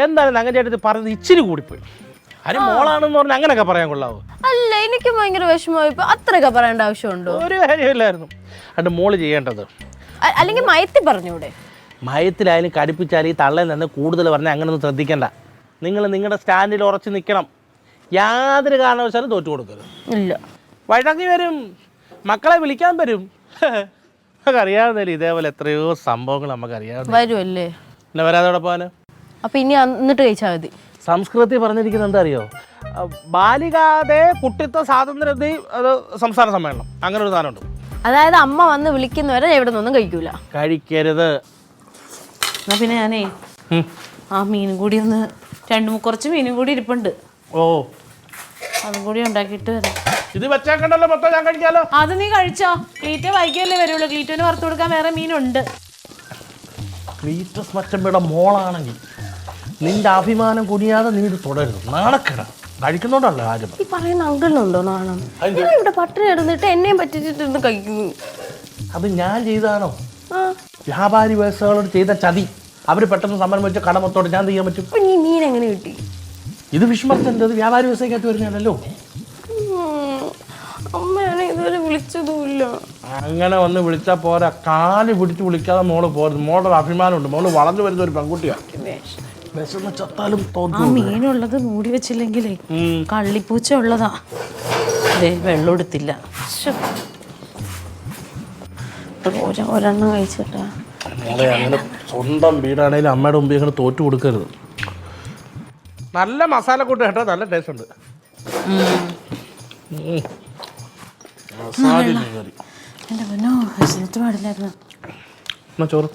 എന്തായാലും തങ്കച്ചേട്ടത്തി പറഞ്ഞത് ഇച്ചിരി കൂടിപ്പോയി. അരി മോളാണെന്ന് പറഞ്ഞാൽ അങ്ങനെയൊക്കെ പറയാൻ കൊള്ളാവോ? അല്ല, എനിക്ക് ഭയങ്കര വിഷമമായി. ഇപ്പൊ അത്രയൊക്കെ പറയേണ്ട ആവശ്യമുണ്ടോ? ഒരു കാര്യമില്ലായിരുന്നു. അത് മോള് ചെയ്യേണ്ടത്. അല്ലെങ്കിൽ മയത്തി പറഞ്ഞൂടെ? മയത്തിലായാലും കടുപ്പിച്ചാലും ഈ തള്ളയിൽ നിന്ന് കൂടുതൽ പറഞ്ഞാൽ അങ്ങനെയൊന്നും ശ്രദ്ധിക്കണ്ട. നിങ്ങൾ നിങ്ങളുടെ സ്റ്റാൻഡിൽ ഉറച്ച് നിൽക്കണം. യാതൊരു കാരണവശാലും തോറ്റു കൊടുക്കരുത്. ഇല്ല, വഴങ്ങി വരും, മക്കളെ വിളിക്കാൻ വരും. നമുക്കറിയാവുന്നില്ല, ഇതേപോലെ എത്രയോ സംഭവങ്ങൾ നമുക്കറിയാവുന്ന. വരുമല്ലേ? പിന്നെ വരാതോടെ പോകാന്. അപ്പൊ ഇനി എന്നിട്ട് കഴിച്ചാൽ മതി. സംസ്കൃതത്തിൽ പറഞ്ഞിരിക്കുന്നത് എന്താ അറിയോ? ബാലികാതെ കുട്ടിത്വ സ്വാതന്ത്ര്യത്തിൽ അത് സംസ്ഥാന സമ്മേളനം, അങ്ങനെ ഒരു സാധനമുണ്ട്. അതായത് അമ്മ വന്ന് വിളിക്കുന്നവരെ എവിടെ നിന്നൊന്നും കഴിക്കൂല. കഴിക്കരുത്. എന്നാ പിന്നെ ഞാനേ ആ മീനും കൂടി ഒന്ന് കുറച്ച് മീനും കൂടി ഇരിപ്പുണ്ട്. ഓ, അതും കൂടി ഉണ്ടാക്കിയിട്ട് വരാം. ഇത് വെച്ചേക്കണ്ടല്ലോ, മൊത്തം ഞാൻ കഴിക്കാലോ. അത് നീ കഴിച്ചോ. ക്ലീറ്റോ വൈകിയല്ലേ വരുള്ളൂ. ക്ലീറ്റോന് വറുത്ത് കൊടുക്കാൻ വേറെ മീനുണ്ട്. ക്ലീറ്റസ് മച്ചമ്പയുടെ മോളാണെങ്കിൽ നിന്റെ അഭിമാനം കുനിയാതെ നീ ഇത് തുടരുത്. നാണക്കെട കഴിക്കുന്നോണ്ടല്ല ആരും. ഈ പറയുന്ന അങ്കിളിനുണ്ടോ നാണം? ഞാൻ ഇവിടെ പട്ടിണി ഇടുന്നിട്ട് എന്നെയും പറ്റിച്ചിട്ട് കഴിക്കുന്നു. അത് ഞാൻ ചെയ്താണോ? വ്യാപാരി വ്യവസായികളോട് ചെയ്ത ചതി. അവർ പെട്ടെന്ന് സമരം വെച്ച കടമത്തോടെ ഞാൻ ചെയ്യാൻ പറ്റും. നീ മീൻ എങ്ങനെ കിട്ടി? ഇത് വിഷ്മത്തിന്റെ വ്യാപാരി വ്യവസായിക്കകത്ത് വരുന്നതല്ലോ. അമ്മയാണ് ഇതുവരെ വിളിച്ചതുമില്ല. അങ്ങനെ വന്ന് വിളിച്ചാൽ പോരാ, കാല് പിടിച്ച് വിളിക്കാതെ മോള് പോരുത്. മോളുടെ അഭിമാനമുണ്ട്. മോള് വളർന്നു വരുന്ന ഒരു പെൺകുട്ടിയാണ്. വിശന്ന് ചത്താലും ആ മീനുള്ളത് മൂടി വെച്ചില്ലെങ്കിലേ കള്ളിപ്പൂച്ച ഉള്ളതാ. വെള്ളം എടുത്തില്ല. ഒരെണ്ണം കഴിച്ചിട്ടാ. മോളെ അങ്ങനെ സ്വന്തം വീടാണെങ്കിലും അമ്മയുടെ മുമ്പിൽ അങ്ങനെ തോറ്റു കൊടുക്കരുത്. നല്ല മസാല കൂട്ട് കേട്ടോ, നല്ല ടേസ്റ്റ് ഉണ്ട്. ചോറ്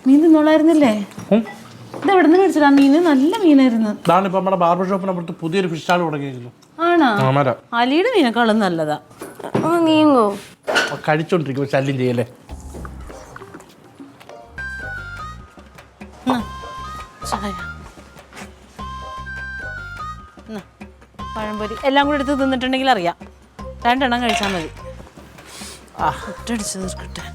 മീൻ തിന്നോളായിരുന്നില്ലേ? ഇത് എവിടെ നിന്ന് മേടിച്ചതാ മീന്? നല്ല മീനായിരുന്നു. ഇതാണിപ്പോ നമ്മുടെ ബാർബർ ഷോപ്പിനടുത്ത് പുതിയൊരു ഫിഷ് സ്റ്റാൾ തുടങ്ങിയിരിക്കുന്നു. ആണോ? അലിയുടെ മീനേക്കാളും നല്ലതാ. നീങ്ങോ കഴിച്ചോണ്ടിരിക്കുമ്പോ ശല്യം ചെയ്യല്ലേ. പഴംപൊരി എല്ലാം കൂടി എടുത്ത് തിന്നിട്ടുണ്ടെങ്കിൽ അറിയാം. 2 എണ്ണം കഴിച്ചാൽ മതി. ഒറ്റടിച്ച് തീർക്കട്ടെ.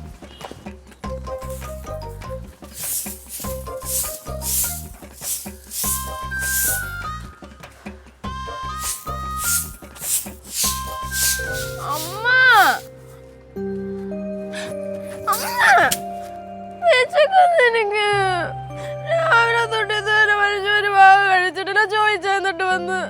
എനിക്ക് രാവിലെ തൊട്ട് ഇതുവരെ മനുഷ്യ ഒരു ഭാഗം കഴിച്ചിട്ടില്ല. ചോദിച്ചെന്നിട്ട് വന്ന്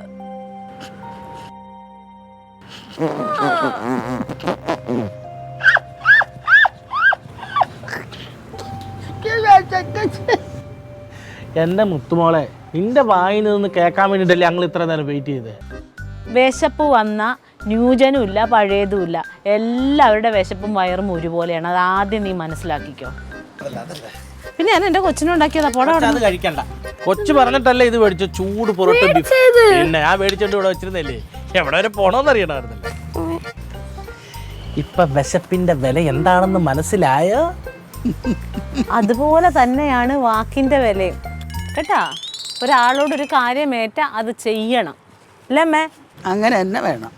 എന്റെ മുത്തുമോളെ, നിന്റെ വായിൽ നിന്ന് കേൾക്കാൻ വേണ്ടിട്ടല്ലേ ഞങ്ങൾ ഇത്ര നേരം വെയിറ്റ് ചെയ്തേ. വിശപ്പ് വന്ന ന്യൂജനും ഇല്ല പഴയതും ഇല്ല. എല്ലാവരുടെ വിശപ്പും വയറും ഒരുപോലെയാണ്. അത് ആദ്യം നീ മനസ്സിലാക്കിക്കോ. പിന്നെ ഞാൻ എന്റെ കൊച്ചിനുണ്ടാക്കിയതാ. അത് കഴിക്കണ്ട. കൊച്ചു പറഞ്ഞിട്ടല്ലേ ഇത് മേടിച്ചു. ചൂട് പൊറോട്ട പിന്നെ ഞാൻ മേടിച്ചോണ്ട് ഇവിടെ വെച്ചിരുന്നല്ലേ. എവിടെ വരെ പോണോന്നറിയണമായിരുന്നല്ലേ. ഇപ്പൊ വിശപ്പിന്റെ വില എന്താണെന്ന് മനസ്സിലായോ? അതുപോലെ തന്നെയാണ് വാക്കിന്റെ വിലയും കേട്ടാ. ഒരാളോടൊരു കാര്യമേറ്റ അത് ചെയ്യണം അല്ലേ അമ്മേ? അങ്ങനെ തന്നെ വേണം.